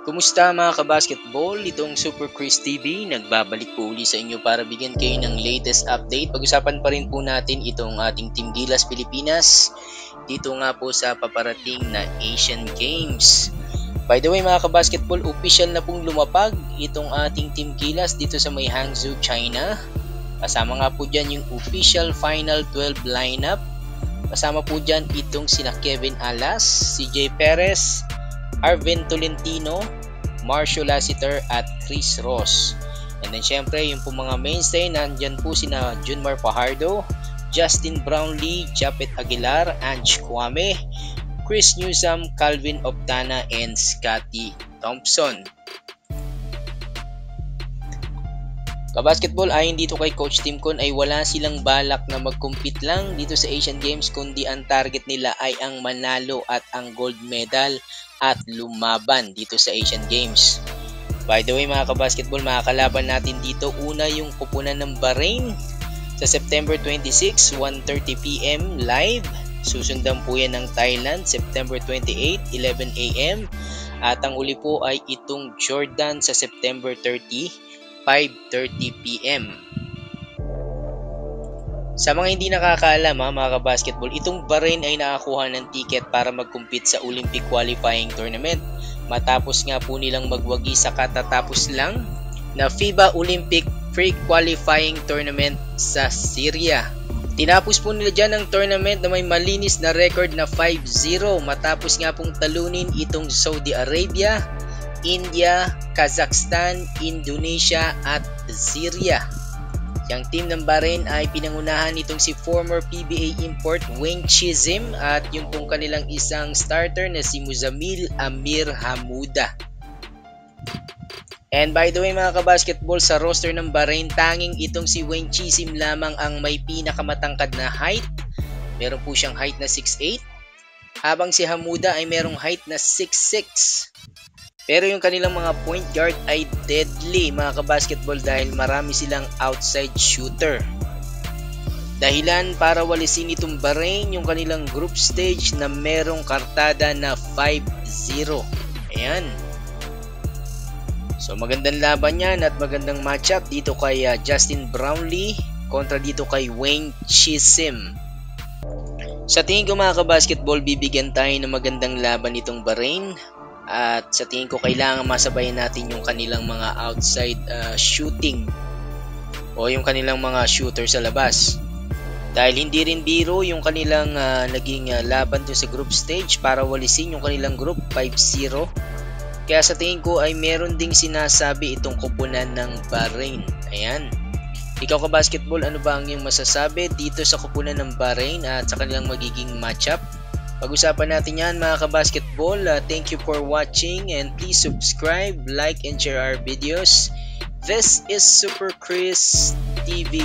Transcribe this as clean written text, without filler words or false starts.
Kumusta mga kabasketball? Itong Super Chris TV nagbabalik po uli sa inyo para bigyan kayo ng latest update. Pag-usapan pa rin po natin itong ating Team Gilas Pilipinas dito nga po sa paparating na Asian Games. By the way mga kabasketball, official na pong lumapag itong ating Team Gilas dito sa may Hangzhou, China. Kasama nga po dyan yung official Final 12 lineup. Kasama po dyan itong sina Kevin Alas, CJ Perez, Arvin Tolentino, Marcio Lassiter at Chris Ross. And then syempre yung po mga mainstay, nandyan po sina Junmar Fajardo, Justin Brownlee, Japet Aguilar, Ange Kwame, Chris Newsome, Calvin Optana, and Scotty Thompson. Kabasketball, ayon dito kay Coach Timcon ay wala silang balak na mag-compete lang dito sa Asian Games, kundi ang target nila ay ang manalo at ang gold medal at lumaban dito sa Asian Games. By the way mga kabasketball, mga kalaban natin dito, una yung kupunan ng Bahrain sa September 26, 1:30 PM live. Susundan po yan ng Thailand, September 28, 11 AM. At ang uli po ay itong Jordan sa September 30, 5:30 PM. Sa mga hindi nakakaalam mga kabasketball, itong Bahrain ay nakakuha ng ticket para mag-compete sa Olympic Qualifying Tournament matapos nga po nilang magwagi sa katatapos lang na FIBA Olympic Pre-Qualifying Tournament sa Syria. Tinapos po nila dyan ang tournament na may malinis na record na 5-0 matapos nga pong talunin itong Saudi Arabia, India, Kazakhstan, Indonesia at Syria. Yung team ng Bahrain ay pinangunahan nitong si former PBA import Wayne Chizim at yung pong kanilang isang starter na si Muzamil Amir Hamouda. And by the way mga kabasketball, sa roster ng Bahrain, tanging itong si Wayne Chizim lamang ang may pinakamatangkad na height. Meron po siyang height na 6'8", habang si Hamouda ay merong height na 6'6". Pero yung kanilang mga point guard ay deadly mga kabasketball dahil marami silang outside shooter. Dahilan para walisin itong Bahrain yung kanilang group stage na merong kartada na 5-0. Ayan. So magandang laban yan at magandang matchup dito kay Justin Brownlee kontra dito kay Wayne Chizim. Sa tingin ko mga kabasketball, bibigyan tayo ng magandang laban itong Bahrain. At sa tingin ko kailangan masabayan natin yung kanilang mga outside shooting o yung kanilang mga shooter sa labas. Dahil hindi rin biro yung kanilang naging laban dun sa group stage para walisin yung kanilang group 5-0. Kaya sa tingin ko ay meron ding sinasabi itong kupunan ng Bahrain. Ayan. Ikaw kabasketball, ano ba ang iyong masasabi dito sa kupunan ng Bahrain at sa kanilang magiging matchup? Pag-usapan natin yan mga kabasketball. Thank you for watching and please subscribe, like, and share our videos. This is Super Chris TV.